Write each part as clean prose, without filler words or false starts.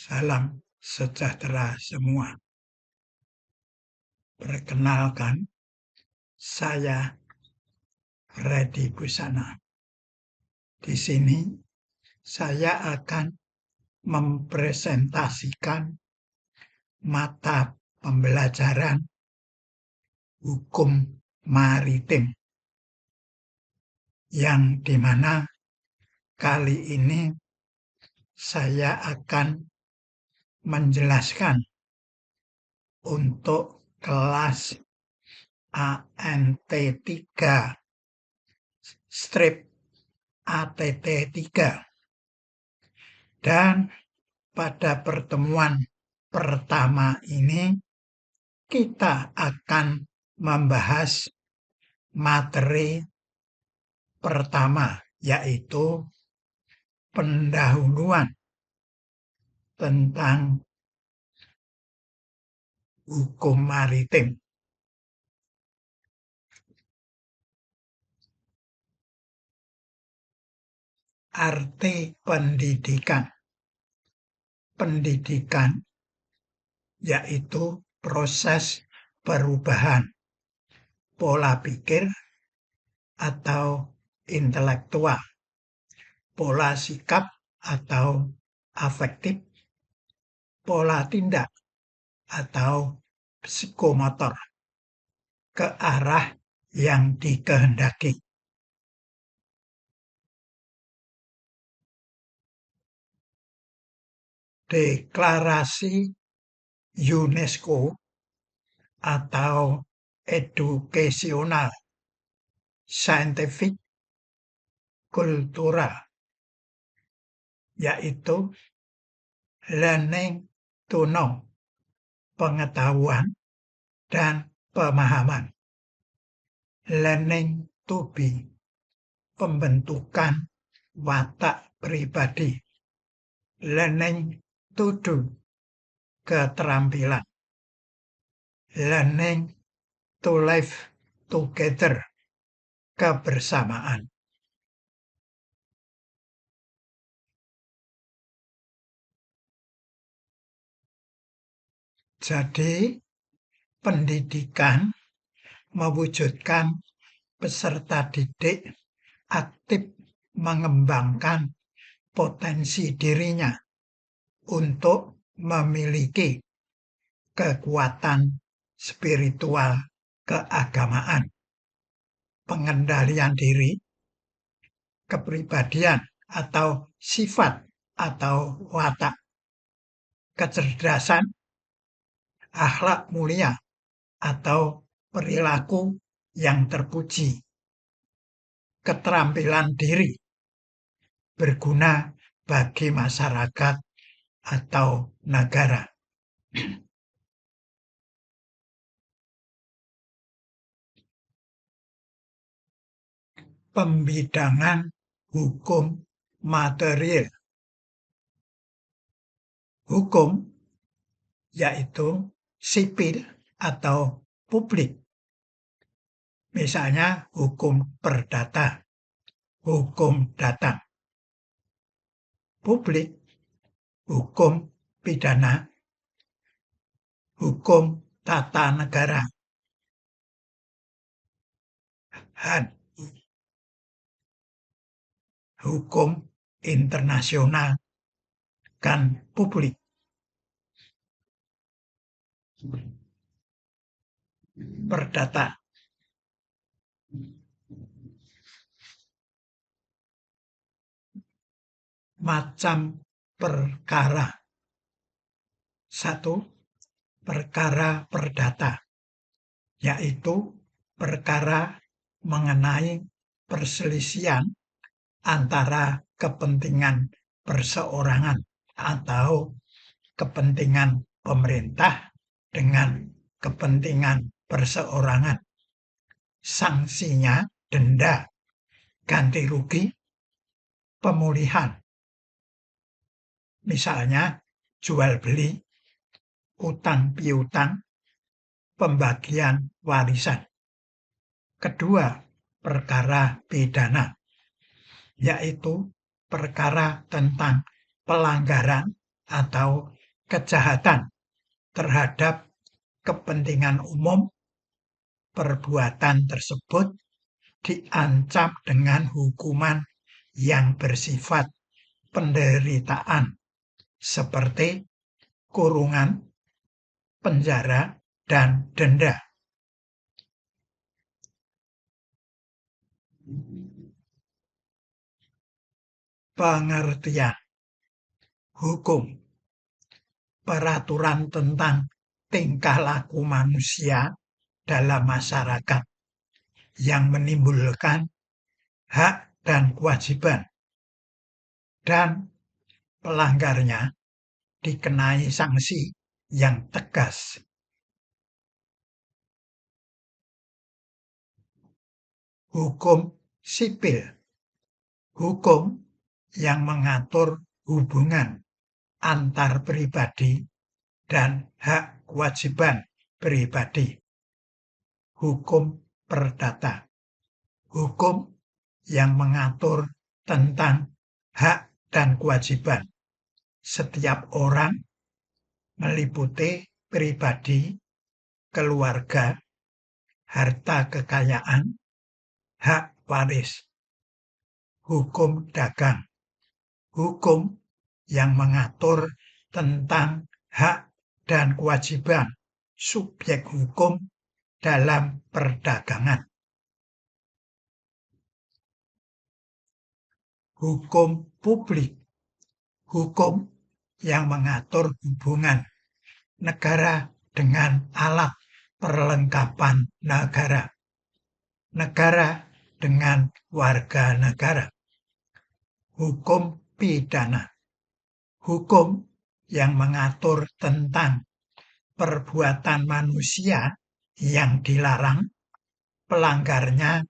Salam sejahtera semua. Perkenalkan, saya Freddy Busana. Di sini saya akan mempresentasikan mata pembelajaran hukum maritim yang dimana kali ini saya akan menjelaskan untuk kelas ANT 3 strip ATT 3. Dan pada pertemuan pertama ini kita akan membahas materi pertama, yaitu pendahuluan tentang hukum maritim. Arti pendidikan. Pendidikan yaitu proses perubahan pola pikir atau intelektual, pola sikap atau afektif, pola tindak atau psikomotor ke arah yang dikehendaki. Deklarasi UNESCO atau educational, scientific, kultural, yaitu learning to know, pengetahuan dan pemahaman. Learning to be, pembentukan watak pribadi. Learning to do, keterampilan. Learning to live together, kebersamaan. Jadi, pendidikan mewujudkan peserta didik aktif mengembangkan potensi dirinya untuk memiliki kekuatan spiritual keagamaan, pengendalian diri, kepribadian atau sifat atau watak, kecerdasan, akhlak mulia atau perilaku yang terpuji, keterampilan diri, berguna bagi masyarakat atau negara. Pembidangan hukum material. Hukum yaitu sipil atau publik. Misalnya hukum perdata, hukum data. Publik, hukum pidana, hukum tata negara. HAM, hukum internasional kan publik. Perdata. Macam perkara. 1. Perkara perdata, yaitu perkara mengenai perselisihan antara kepentingan perseorangan atau kepentingan pemerintah dengan kepentingan perseorangan. Sanksinya denda, ganti rugi, pemulihan. Misalnya jual beli, utang piutang, pembagian warisan. Kedua, perkara pidana, yaitu perkara tentang pelanggaran atau kejahatan terhadap kepentingan umum. Perbuatan tersebut diancam dengan hukuman yang bersifat penderitaan, seperti kurungan, penjara, dan denda. Pengertian hukum, peraturan tentang tingkah laku manusia dalam masyarakat yang menimbulkan hak dan kewajiban, dan pelanggarnya dikenai sanksi yang tegas. Hukum sipil, hukum yang mengatur hubungan antar pribadi dan hak kewajiban pribadi. Hukum perdata, hukum yang mengatur tentang hak dan kewajiban setiap orang, meliputi pribadi, keluarga, harta kekayaan, hak waris. Hukum dagang, hukum yang mengatur tentang hak dan kewajiban subjek hukum dalam perdagangan. Hukum publik, hukum yang mengatur hubungan negara dengan alat perlengkapan negara, negara dengan warga negara. Hukum pidana, hukum yang mengatur tentang perbuatan manusia yang dilarang, pelanggarnya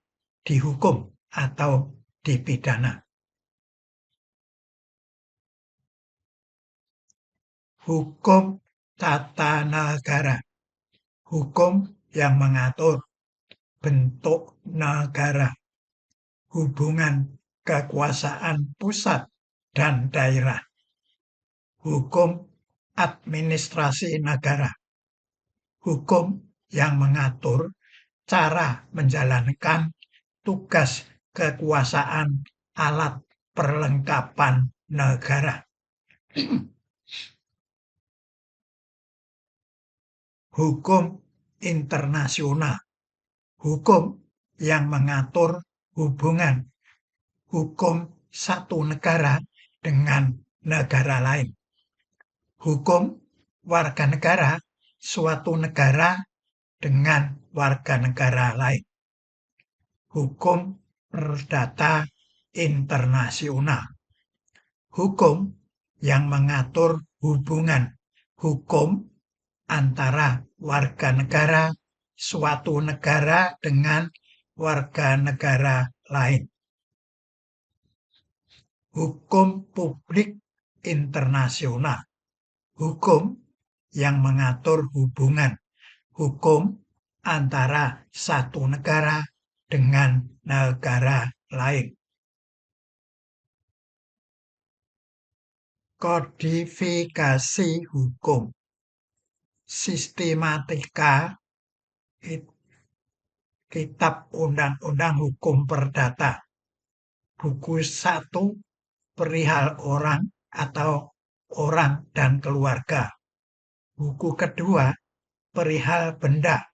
dihukum atau dipidana. Hukum tata negara, hukum yang mengatur bentuk negara, hubungan kekuasaan pusat dan daerah. Hukum administrasi negara, hukum yang mengatur cara menjalankan tugas kekuasaan alat perlengkapan negara. Hukum internasional, hukum yang mengatur hubungan hukum satu negara dengan negara lain. Hukum warga negara suatu negara dengan warga negara lain. Hukum perdata internasional, hukum yang mengatur hubungan hukum antara warga negara suatu negara dengan warga negara lain. Hukum publik internasional, hukum yang mengatur hubungan hukum antara satu negara dengan negara lain. Kodifikasi hukum, sistematika kitab undang-undang hukum perdata. Buku 1 perihal orang atau orang dan keluarga. Buku kedua perihal benda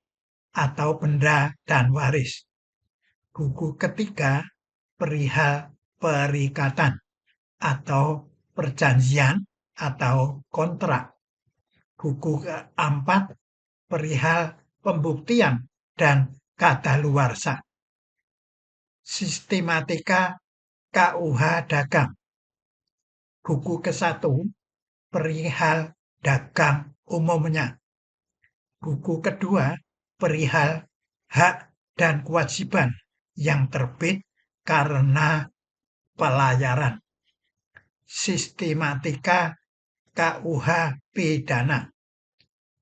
atau benda dan waris. Buku ketiga perihal perikatan atau perjanjian atau kontrak. Buku keempat perihal pembuktian dan kadaluarsa. Sistematika KUH dagang. Buku ke-1 perihal dagang umumnya. Buku kedua perihal hak dan kewajiban yang terbit karena pelayaran. Sistematika KUH pidana.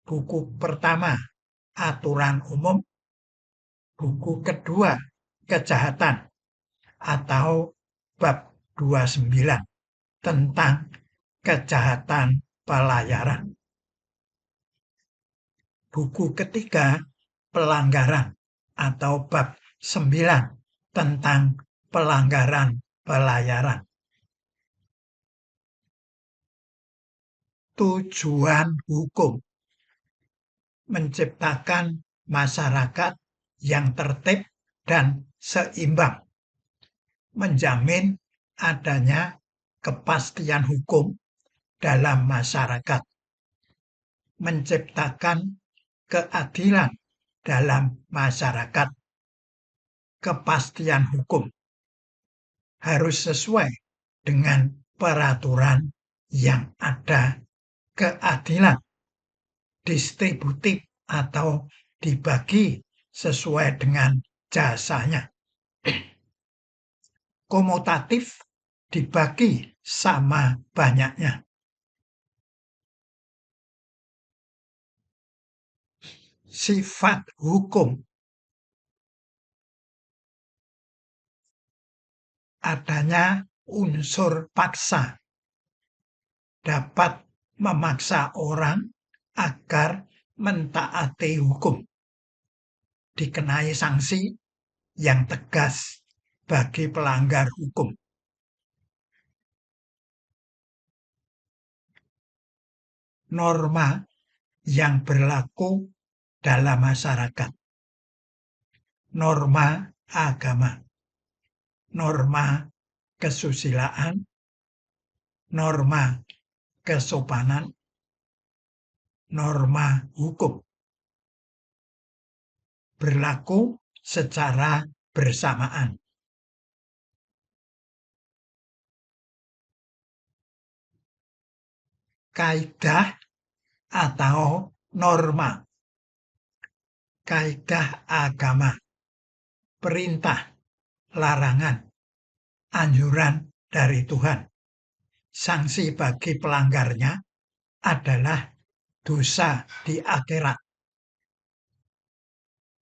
Buku pertama aturan umum. Buku kedua, kejahatan atau bab 29 tentang kejahatan pelayaran. Buku ketiga, pelanggaran atau bab 9 tentang pelanggaran pelayaran. Tujuan hukum menciptakan masyarakat yang tertib dan seimbang, menjamin adanya kepastian hukum dalam masyarakat, menciptakan keadilan dalam masyarakat. Kepastian hukum harus sesuai dengan peraturan yang ada, keadilan distributif atau dibagi sesuai dengan jasanya. Komutatif dibagi sama banyaknya. Sifat hukum adanya unsur paksa, dapat memaksa orang agar mentaati hukum, dikenai sanksi yang tegas bagi pelanggar hukum. Norma yang berlaku dalam masyarakat. Norma agama, norma kesusilaan, norma kesopanan, norma hukum. Berlaku secara bersamaan. Kaidah atau norma. Kaidah agama, perintah, larangan, anjuran dari Tuhan. Sanksi bagi pelanggarnya adalah dosa di akhirat.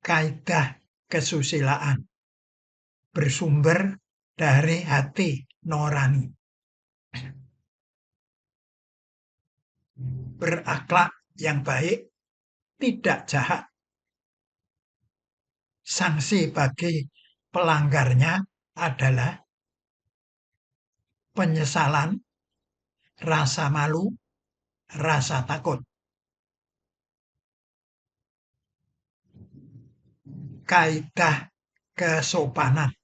Kaidah kesusilaan bersumber dari hati nurani. Berakhlak yang baik, tidak jahat. Sanksi bagi pelanggarnya adalah penyesalan, rasa malu, rasa takut. Kaidah kesopanan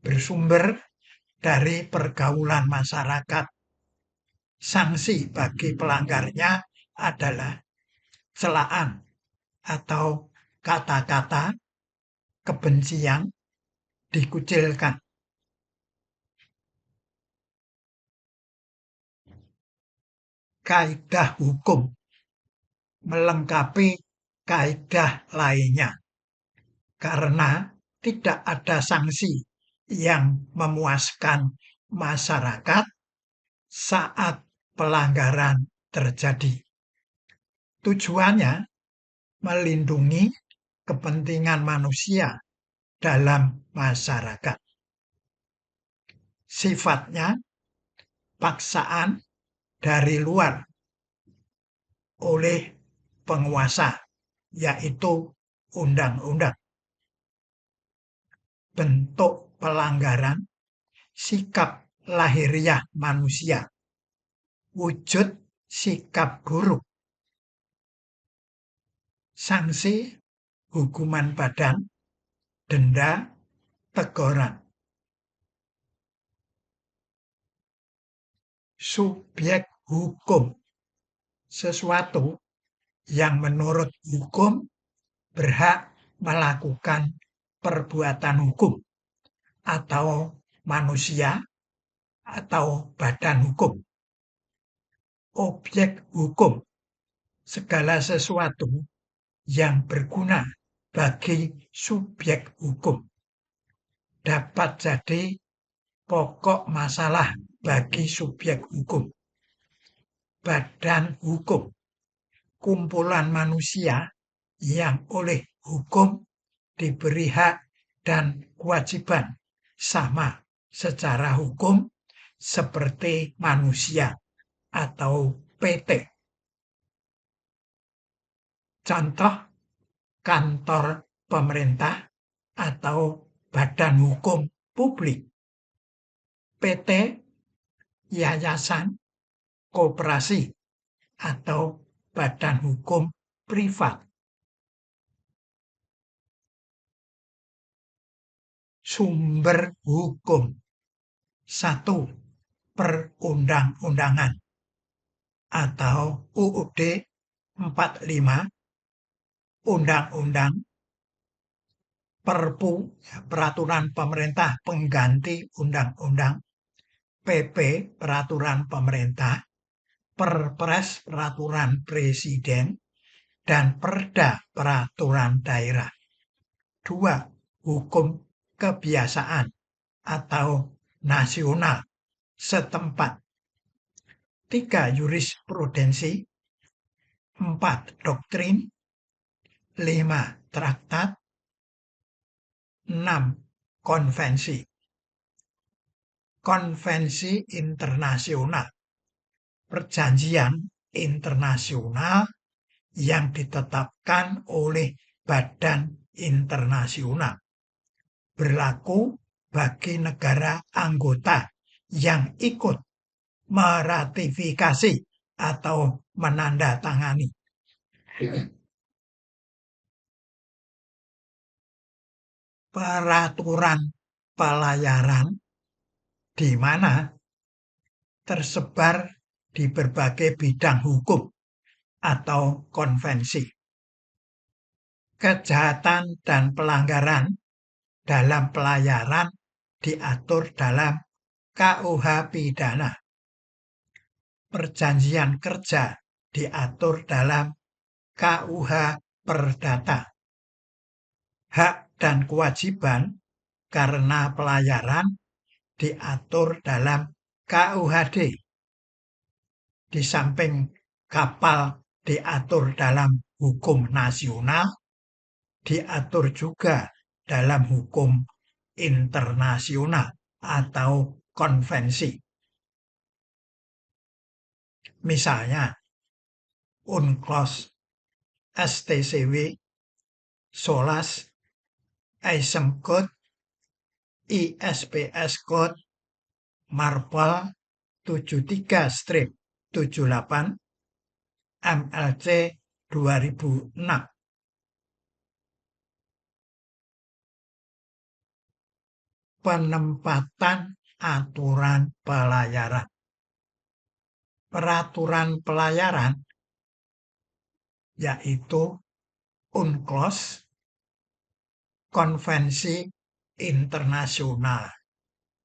bersumber dari pergaulan masyarakat. Sanksi bagi pelanggarnya adalah celaan atau kata-kata kebencian, dikucilkan. Kaidah hukum melengkapi kaidah lainnya karena tidak ada sanksi yang memuaskan masyarakat saat pelanggaran terjadi. Tujuannya melindungi kepentingan manusia dalam masyarakat. Sifatnya paksaan dari luar oleh penguasa, yaitu undang-undang. Bentuk pelanggaran, sikap lahiriah manusia, wujud sikap buruk. Sanksi, hukuman badan, denda, teguran. Subjek hukum, sesuatu yang menurut hukum berhak melakukan perbuatan hukum, atau manusia, atau badan hukum. Objek hukum, segala sesuatu yang berguna bagi subjek hukum. Dapat jadi pokok masalah bagi subjek hukum. Badan hukum, kumpulan manusia yang oleh hukum diberi hak dan kewajiban sama secara hukum seperti manusia atau PT. Contoh, kantor pemerintah atau badan hukum publik, PT, yayasan, koperasi, atau badan hukum privat. Sumber hukum. 1. Perundang-undangan atau UUD 45, Undang-Undang, Perpu, Peraturan Pemerintah Pengganti Undang-Undang, PP, Peraturan Pemerintah, Perpres, Peraturan Presiden, dan Perda, Peraturan Daerah. 2. Hukum kebiasaan atau nasional setempat. 3. Jurisprudensi. 4. Doktrin. 5. Traktat. 6. Konvensi. Konvensi internasional. Perjanjian internasional yang ditetapkan oleh badan internasional. Berlaku bagi negara anggota yang ikut meratifikasi atau menandatangani. Peraturan pelayaran di mana tersebar di berbagai bidang hukum atau konvensi. Kejahatan dan pelanggaran dalam pelayaran diatur dalam KUH pidana. Perjanjian kerja diatur dalam KUH perdata. Hak dan kewajiban karena pelayaran diatur dalam KUHD. Di samping kapal diatur dalam hukum nasional, diatur juga dalam hukum internasional atau konvensi. Misalnya, UNCLOS, STCW, SOLAS, ISM Code, ISPS Code, MARPOL 73-78, MLC 2006. Penempatan aturan pelayaran. Peraturan pelayaran yaitu UNCLOS, konvensi internasional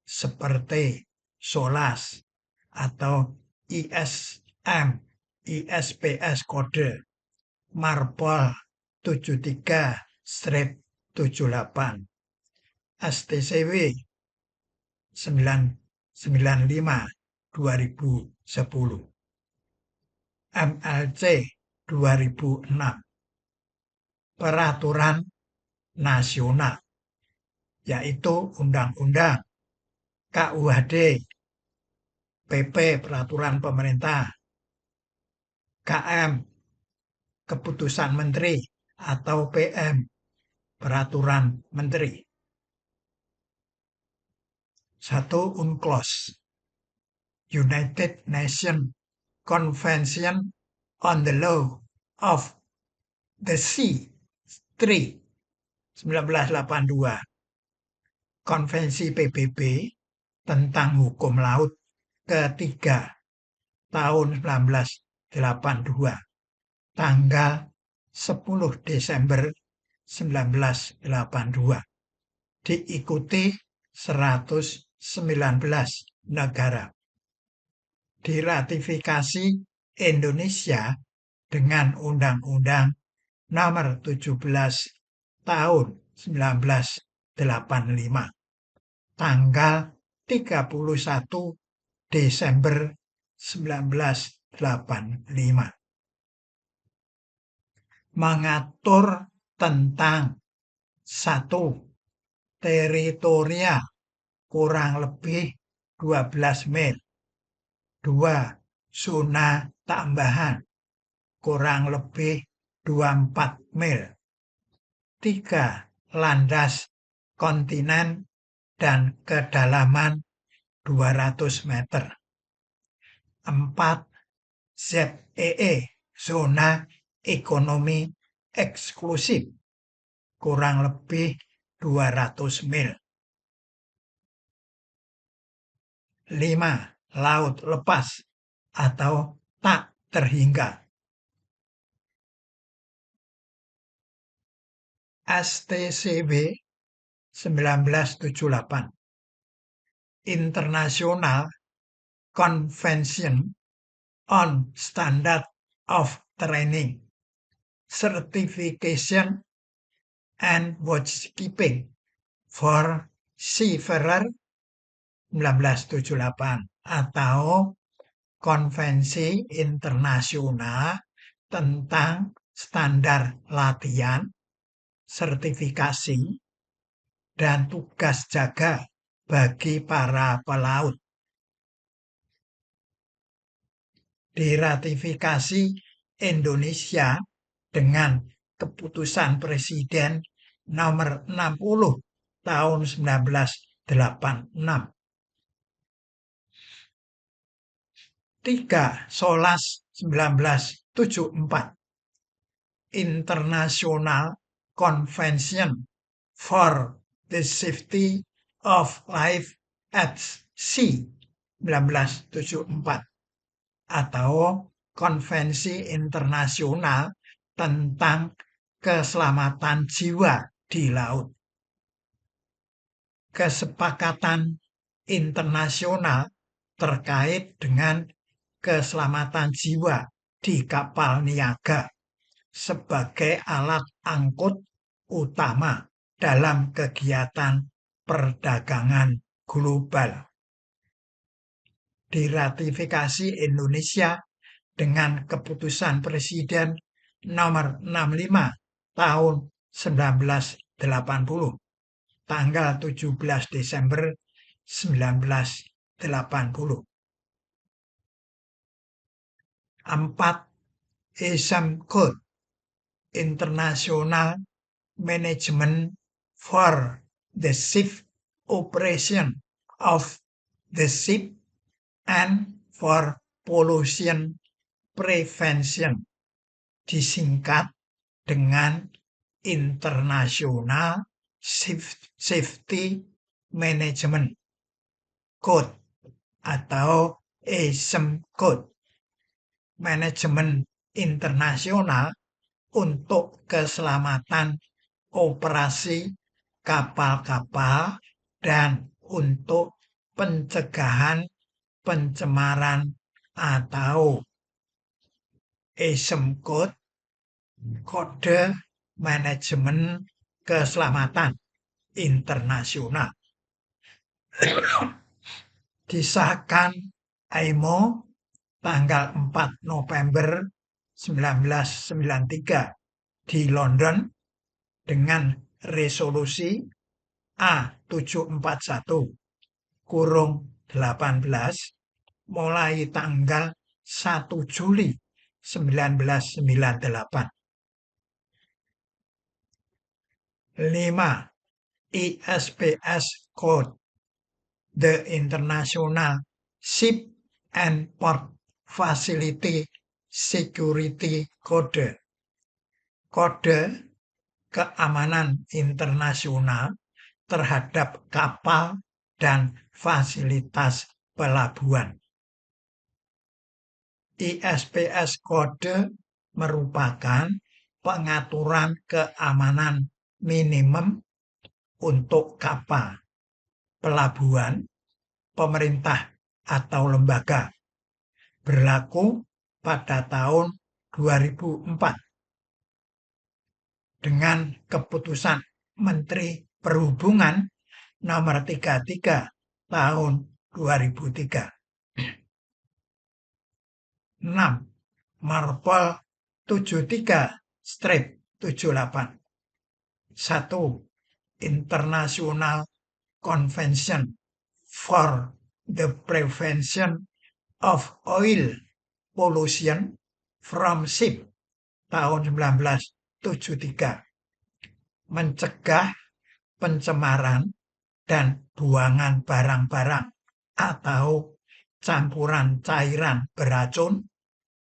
seperti SOLAS atau ISM, ISPS kode, MARPOL 73-78, STCW 995/2010, MLC 2006. Peraturan nasional yaitu Undang-Undang, KUHD, PP, Peraturan Pemerintah, KM, Keputusan Menteri, atau PM, Peraturan Menteri. 1. UNCLOS, United Nations Convention on the Law of the Sea 3, 1982. Konvensi PBB tentang hukum laut ketiga tahun 1982, tanggal 10 Desember 1982, diikuti 119 negara. Diratifikasi Indonesia dengan Undang-Undang Nomor 17 Tahun 1985, tanggal 31 Desember 1985. Mengatur tentang 1. Teritoria kurang lebih 12 mil. 2. Zona tambahan kurang lebih 24 mil. 3. Landas kontinen dan kedalaman 200 meter. 4. ZEE, zona ekonomi eksklusif, kurang lebih 200 mil. 5. Laut lepas atau tak terhingga. STCW 1978. International Convention on Standard of Training, Certification and Watchkeeping for Seafarer 1978 atau Konvensi Internasional tentang Standar Latihan, Sertifikasi, dan Tugas Jaga bagi para pelaut. Diratifikasi Indonesia dengan Keputusan Presiden nomor 60 tahun 1986. 3. Solas 1974. International Convention for the Safety of Life at Sea 1974 atau Konvensi Internasional tentang Keselamatan Jiwa di Laut. Kesepakatan internasional terkait dengan keselamatan jiwa di kapal niaga sebagai alat angkut utama dalam kegiatan perdagangan global. Diratifikasi Indonesia dengan Keputusan Presiden nomor 65 tahun 1980, tanggal 17 Desember 1980. 4. ISM Code, International Management for the Safe Operation of the Ship and for Pollution Prevention, disingkat dengan International Safety Management Code atau ISM Code. Manajemen internasional untuk keselamatan operasi kapal-kapal dan untuk pencegahan pencemaran atau ISM Code, Kode Manajemen Keselamatan Internasional. Disahkan IMO tanggal 4 November 1993 di London dengan resolusi A741-18 mulai tanggal 1 Juli 1998. 5. ISPS Code, the International Ship and Port Facility Security Code, kode keamanan internasional terhadap kapal dan fasilitas pelabuhan. ISPS Code merupakan pengaturan keamanan minimum untuk kapal, pelabuhan, pemerintah atau lembaga, berlaku pada tahun 2004 dengan Keputusan Menteri Perhubungan nomor 33 tahun 2003. 6. Marpol 73/78. 1. International Convention for the Prevention of Oil Pollution from Ship tahun 1973, mencegah pencemaran dan buangan barang-barang atau campuran cairan beracun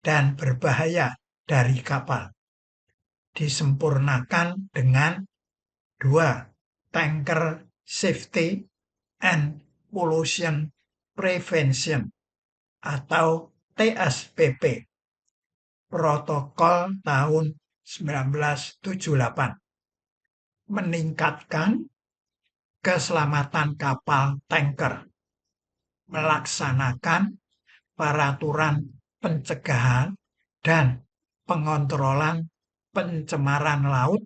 dan berbahaya dari kapal. Disempurnakan dengan 2. Tanker Safety and Pollution Prevention atau TSPP, Protokol tahun 1978, meningkatkan keselamatan kapal tanker, melaksanakan peraturan pencegahan dan pengontrolan pencemaran laut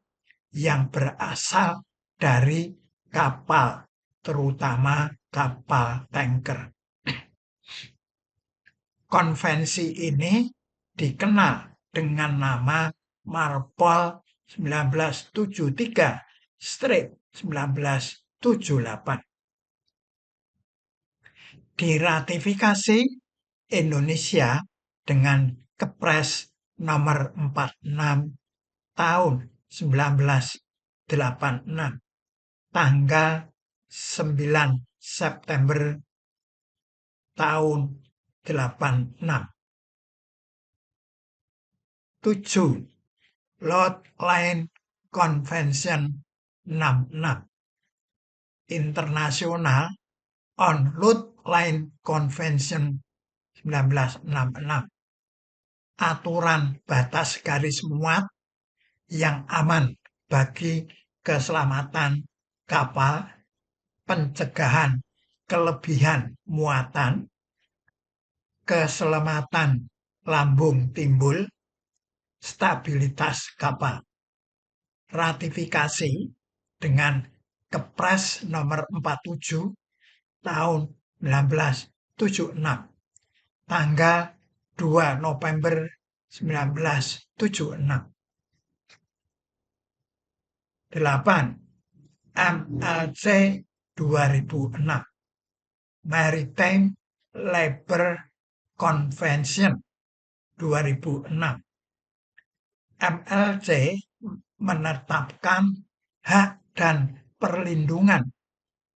yang berasal dari kapal, terutama kapal tanker. Konvensi ini dikenal dengan nama Marpol 1973/1978. Diratifikasi Indonesia dengan Kepres nomor 46 tahun 1986, tanggal 9 September tahun 86. 7. Load Line Convention 66, International on Load Line Convention 1966, aturan batas garis muat yang aman bagi keselamatan kapal, pencegahan kelebihan muatan, keselamatan lambung timbul, stabilitas kapal. Ratifikasi dengan Kepres nomor 47 tahun 1976, tanggal 2 November 1976. 8. MLC 2006, Maritime Labour Convention 2006. MLC menetapkan hak dan perlindungan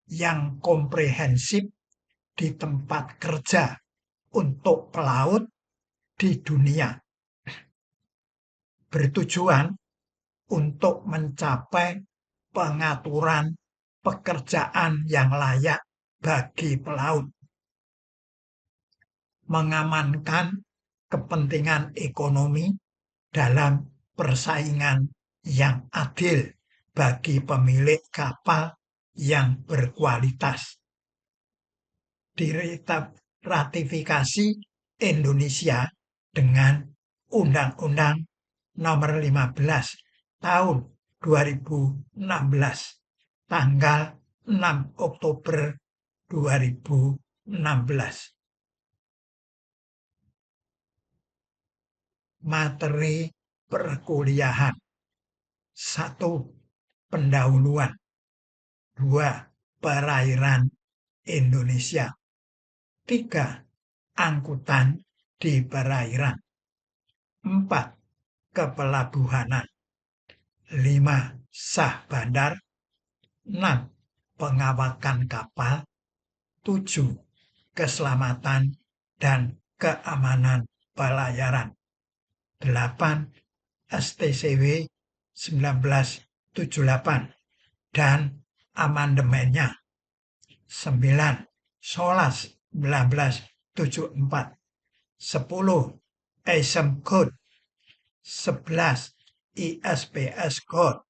yang komprehensif di tempat kerja untuk pelaut di dunia, bertujuan untuk mencapai pengaturan pekerjaan yang layak bagi pelaut, mengamankan kepentingan ekonomi dalam persaingan yang adil bagi pemilik kapal yang berkualitas. Diratifikasi Indonesia dengan Undang-Undang nomor 15 tahun 2016, tanggal 6 Oktober 2016. Materi perkuliahan. 1. Pendahuluan. 2. Perairan Indonesia. 3. Angkutan di perairan. 4. Kepelabuhanan. 5. Sah bandar. 6. Pengawakan kapal. 7. Keselamatan dan keamanan pelayaran. 8. STCW 1978 dan amandemennya. 9. SOLAS 1974. 10. ASEM Code. 11. ISPS Code.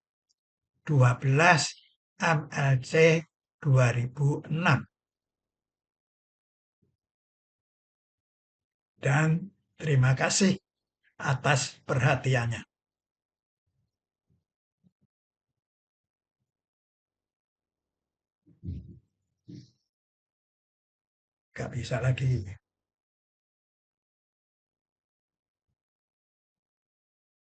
12. MLC 2006. Dan terima kasih atas perhatiannya. Gak bisa lagi.